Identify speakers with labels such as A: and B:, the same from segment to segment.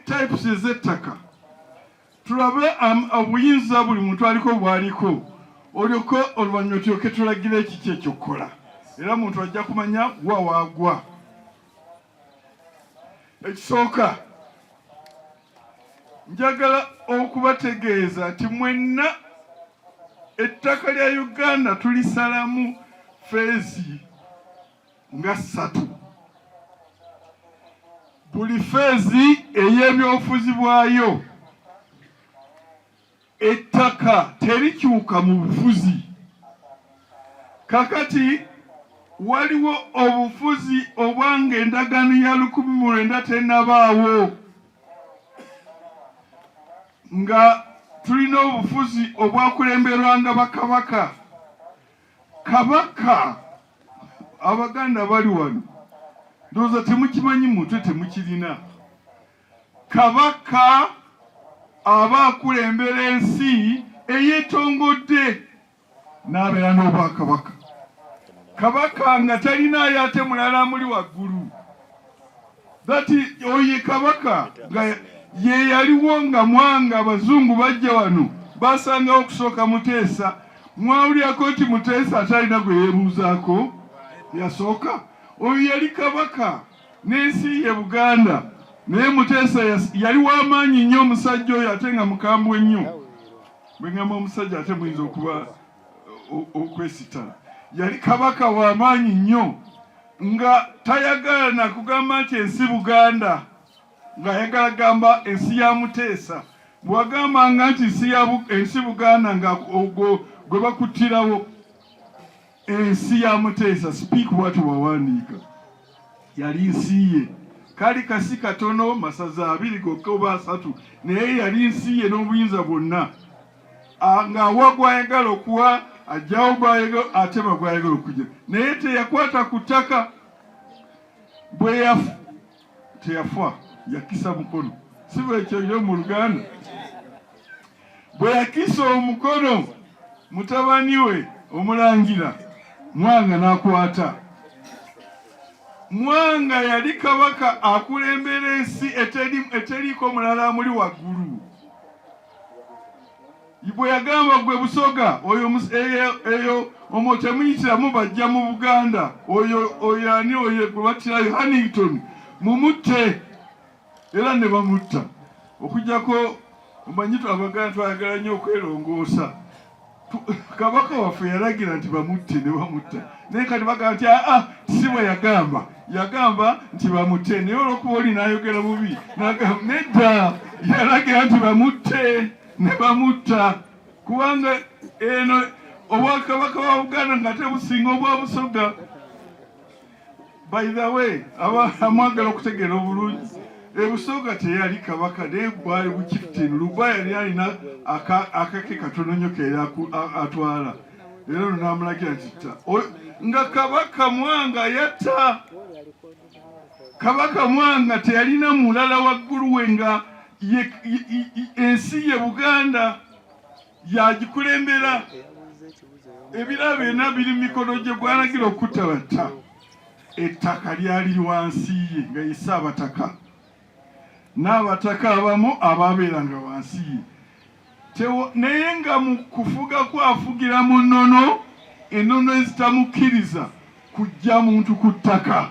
A: types ez'ettaka tulabe obuyinza buli muntu aliko bwaliko olyoko oluvannyuma tulyoke tulagira ekiki ekyokukola era muntu ajja kumanya wa waagwa. Ekisooka njagala okubategeeza nti mwenna ettaka lya Uganda tulisalamu feezi nga 3. Buli feezi ey'ebyobufuzi bwayo ettaka terikyuka mu bufuzi. Kakati waliwo obufuzi obwanga endagaano ya 1900 tennabaawo nga tulina obufuzi obwakulemberwanga bakabaka. Kabaka Abaganda bali wano ndowooza temukimanyi mutwe temukirina. Kabaka aba akulembera ensi eyeetongodde n'abeera n'obwakabaka. Kabaka nga talinayo ate mulala muli waggulu. Dati oye kabaka nga ye yaliwo nga Mwanga abazungu bajja wano basangawo okusooka Muteesa. Mwawulyako nti Muteesa atalina gwe yeebuuzaako yasooka. Oyo yali kabaka n'ensi ye Buganda naye Muteesa yali w'amaanyi nnyo omusajja oyo ate nga mukambwe nnyo. Bwe ngamba omusajja ate muyinza okuba okwesitala. Yali kabaka w'amaanyi nnyo nga tayagala na kugamba nti ensi Buganda ng'ayagala gamba ensi ya Muteesa. Bw'agambanga nti ensi Buganda nga gwe bakuttirawo ensi ya Muteesa speak what wawandiika yali nsi ye. Kali kasi katono masaza 2 gokka oba 3 naye yali nsi ye n'obuyinza bwonna. Ng'awa gw'ayagala okuwa ajjawo gw'ayagala atema gw'ayagala okujja naye teyakwata ku ttaka. Bwe teyafa yakisa mukono si bwekyo yo mu Luganda. Bwe yakisa omukono mutabani we Omulangira Mwanga n'akwata. Mwanga yali kabaka akulembera ensi eteriiko mulala muli waggulu. Bwe yagamba gwe Busoga eyo temuyitiramu bajja mu Buganda oyo ani oyo gwe battirayo Hannington mumutte era ne bamutta. Okujjako omanyi Abaganda twayagala nnyo okwerongoosa. Kabaka waffe yalagira nti bamutte ne bamutta naye kati bagamba nti si bwe yagamba nti bamutte naye olwokuba oli n'ayogera bubi nedda yalagira nti bamutte ne bamutta kubanga eno obwakabaka wa Buganda nga tebusinga obwa Busoga. By the way amwagala okutegeera obulungi Busoga teyali kabaka naye bwali bukifitini. Luba yali alina akake katono nnyo keera atwala era n'amulagira nti nga kabaka Mwanga yatta. Kabaka Mwanga teyalina mulala waggulu we nga ensi ye Buganda yagikulembera. Ebirabo byonna biri mu mikono gye gw'alagira okutta batta. Ettaka lyali wansi ye nga ye Ssaabataka n'abataka abamu ababeeranga wansi ye. Naye nga mu kufuga kwafugira mu nnono ennono ezitamukkiriza kujja muntu ku ttaka.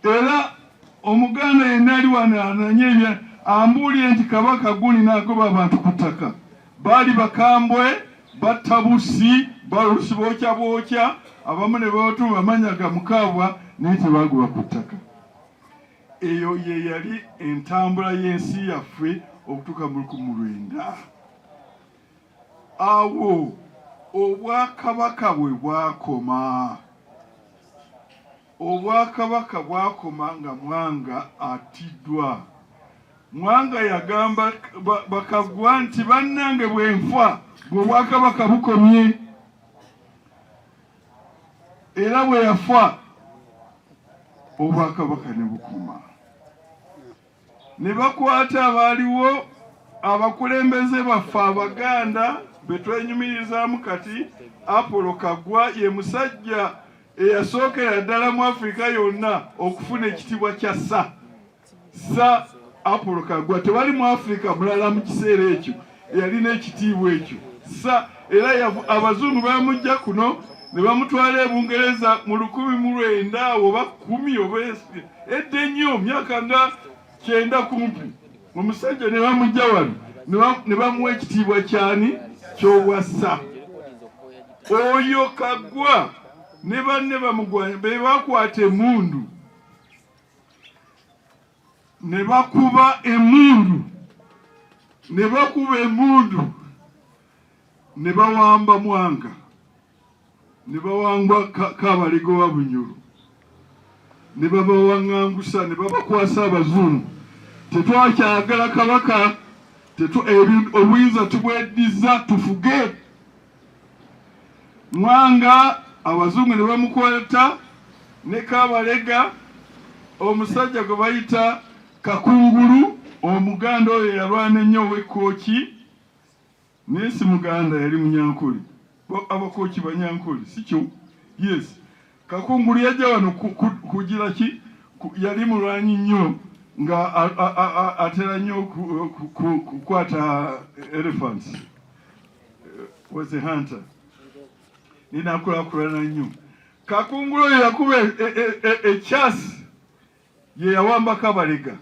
A: Era Omuganda yenna ali wano ananye ambuulire nti kabaka guni n'agoba abantu ku ttaka. Baali bakambwe batta bussi balusi bookya abamu ne babatuma bamanya ga mukaabwa naye tebagoba ku ttaka. Eyo ye yali entambula y'ensi yaffe okutuuka mu 1909. Awo obwakabaka bwe bwakoma. Obwakabaka bwakoma nga Mwanga atiddwa. Mwanga yagamba bakagwa nti bannange bwenfa bwe obwakabaka bukomye. Era bwe yafa obwakabaka ne bukoma. Ne bakwata abaaliwo abakulembeze baffe Abaganda be twenyumirizaamu kati. Apollo Kaggwa ye musajja eyasookera ddala mu Afrika yonna okufuna ekitibwa kya Ssa Apollo Kaggwa tewali mu Africa mulala mu kiseera ekyo eyalina ekitiibwa ekyo. Era abazungu bamujja kuno ne bamutwala e Bungereza mu 1900 oba 10 oba edda ennyo myaka nga 9 kumpi. Omusajja ne bamujja wano ne bamuwa ekitiibwa kyani ky'obwassa. Oyo Kaggwa ne banne bamugwanya be bakwata emmundu ne bakuba emmundu ne bawamba Mwanga ne bawangwa Kabalega wa Bunyoro ne babawaŋŋangusa ne babakwasa abazungu. Tetwakyagala Kabaka, obuyinza tubweddiza tufuge. Mwanga abazungu ne bamukwata ne Kabalega, omusajja gwe bayita Kakungulu, omuganda oyo yalwana ennyo ow'Ekkooki, naye si muganda yali Munyankole. Abakooki Banyankole sikyo? Yes. Kakungulu yajja wano kugira ki? Yali mulwanyi nnyo nga atera nnyo kukwata elephants. Was a hunter. Ninakulakulana nnyo. Kakungulu oyo yakuba ekyasi ye yawamba Kabalega.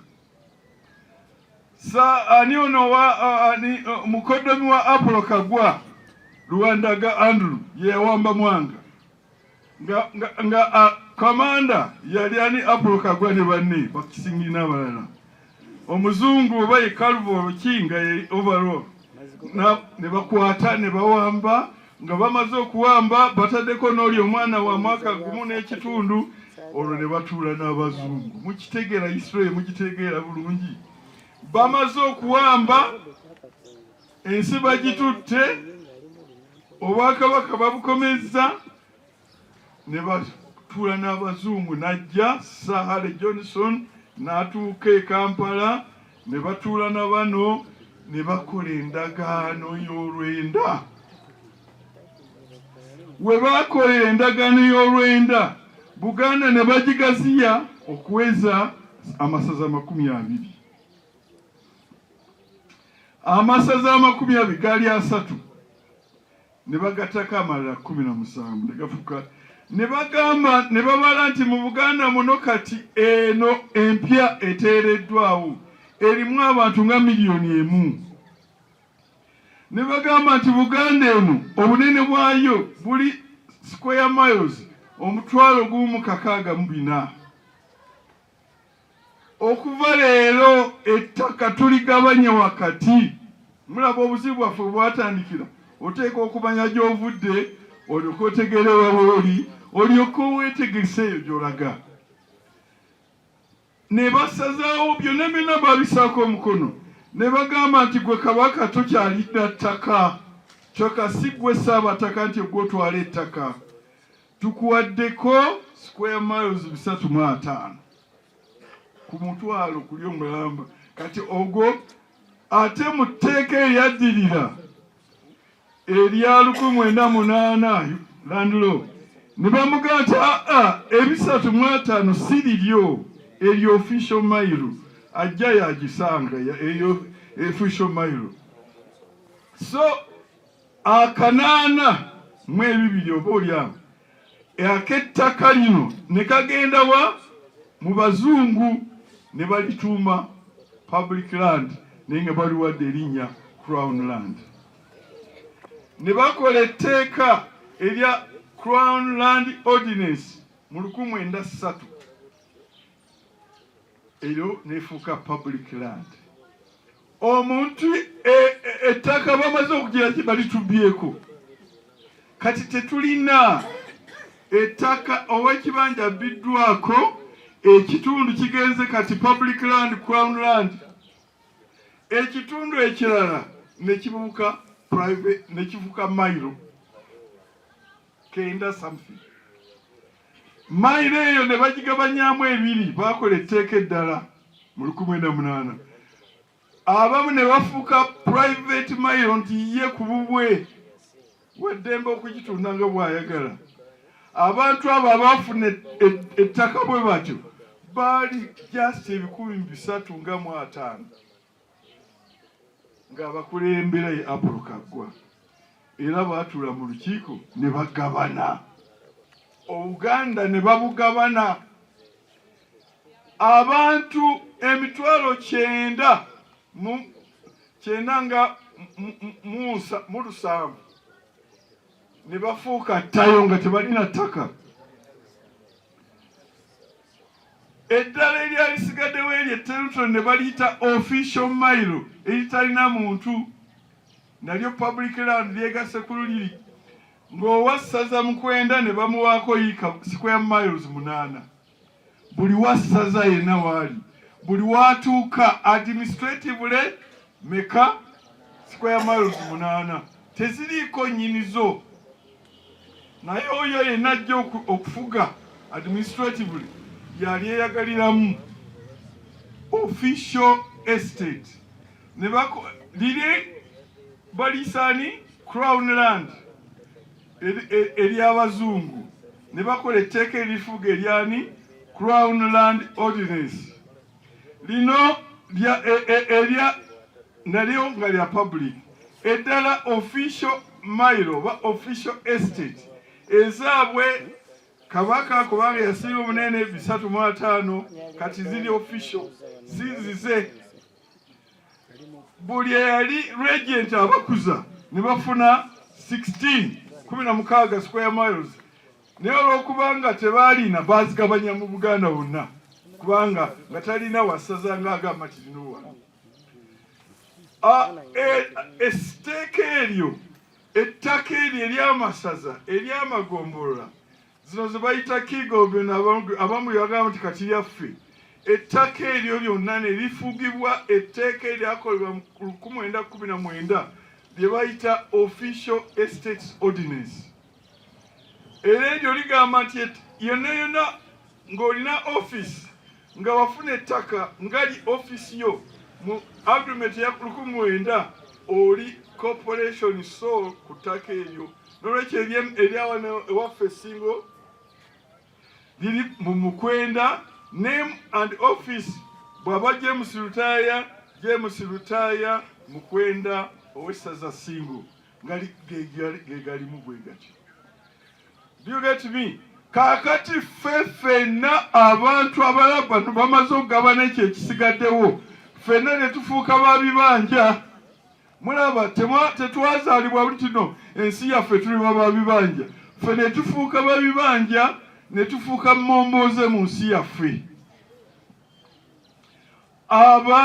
A: Ani ono mukoddomi wa Apollo Kaggwa Luwandaga Andrew ye yawamba Mwanga. Nga kamanda yali ani Apollo Kaggwa ne banne Bakisingi n'abalala. Omuzungu oba ye Calvo Kinga ye overall. Ne bakwata ne bawamba, nga bamaze okuwamba bataddeko n'oli omwana wa mwaka 1 n'ekitundu. Olwo ne batuula n'abazungu. Mukitegeera Israel, mukitegeera bulungi. Bamaze okuwamba ensi bagitutte, obwakabaka babukomezza, ne batuula n'abazungu. Najja Sahale Johnson n'atuuka e Kampala, ne batuula na bano ne bakola endagaano y'olwenda. We bakola endagaano y'olwenda, Buganda ne bagigaziya okuweza amasaza 20. Amasaza 20 gali 3 ne bagataka amalala 17 ne gafuka. Ne bagamba ne babala nti mu Buganda muno kati eno empya eteereddwawo erimu abantu nga 1 million. Ne bagamba nti Buganda eno obunene bwayo buli square miles 1,640. Okuva leero ettaka tuligabanya wakati. Mulaba obuzibu bwaffe bwatandikira. Oteeka okumanya gy'ovudde, olyoka otegere wabwe olyoka weetegeseeyo gy'olaga. Ne basazaawo byonna byonna babisaako omukono. Ne bagamba nti gwe Kabaka tokyalidda ttaka. Kyokka si gwe Ssaabataka nti gwe otwala ettaka. Tukuwaddeko square miles 305 ku mutwalo kuli omulamba. Kati ogwo ate mu tteeka eryaddirira erya 1908 Land Law ne bamugamba nti ebisatu si liryo eryo official mile, ajja yagisanga eyo official mile. So akanaana mu 2 oba olyawo ak'ettaka lino ne kagenda wa mu bazungu ne balituuma public land naye nga baliwadde erinnya Crown Land. Ne bakola etteeka erya Crown Land Ordinance mu 1903. Eryo nefuuka public land. Omuntu ettaka bamaze okugira kibalitubyeko. Kati tetulina ettaka oba ekibanja biddwako ekitundu kigenze kati public land, Crown Land. Ekitundu ekirala ne kibuuka private, ne kifuuka mile 9 something. Mile eyo ne bagigabanyaamu 2, bakola etteeka eddala mu 1908. Abamu ne bafuuka private mile nti ye ku bubwe weddembe okugitunda nga bw'ayagala. Abantu abo abafuna ettaka bwe batyo baali just 350 ng'abakulembera ye Apollo Kaggwa, era baatuula mu lukiiko ne bagabana Obuganda ne babugabana. Abantu 997 ne bafuuka ttayo nga tebalina ttaka. Eddala eryali lisigaddewo eryo etterutono ne baliyita official mile eritalina muntu, nalyo public land lyegase ku luliri, ng'owassaza Mukwenda ne bamuwaako square miles 8. Buli wassaza yenna waali, buli watuuka administratively meka square miles 8, teziriiko nnyinizo. Naye oyo yenna ajja okufuga administratively yali eyagaliramu official estate. Ne liri balisani crown land ery'abazungu, ne bakola etteeka erifuga eryani Crown Land Ordinance. Lino erya nalyo nga lya public. Eddala official mile oba official estate ezaabwe Kabaka kubanga yasinga omunene 305 kati ziri official zizize. Buli yali regent abakuza ne bafuna 16 square miles. Naye olw'okubanga tebaalina baazigabanya mu Buganda bonna, kubanga nga talina wassaza ng'agamba kirinowa. Esiteeka eryo, ettaka eryo ery'amasaza ery'amagombolola, zino ze bayita Kigombe abamu yagamba nti kati lyaffe. Ettaka eryo lyonna ne lifugibwa etteeka eryakolebwa mu 1919 lye bayita Official Estates Ordinance. Era eryo ligamba nti yonna ng'olina office nga wafuna ettaka ngali office yo mu agreement ya 1900 oli corporation so ku ttaka eryo. N'olwekyo eryawa ewaffe Ssingo liri mu Mukwenda. Name and office bw'aba James Lutaaya Mukwenda ow'essaza Ssingo ngali gegalimu bwe gatyo. Do you get me? Kakati ffenna abantu abalala bano bamaze okugabana ekyo ekisigaddewo, ffenna ne tufuuka ba bibanja. Mulaba tetwazaalibwa buli kino ensi yaffe tuli ba bibanja. Ffe ne tufuuka ba bibanja ne tufuuka momboze mu nsi yaffe.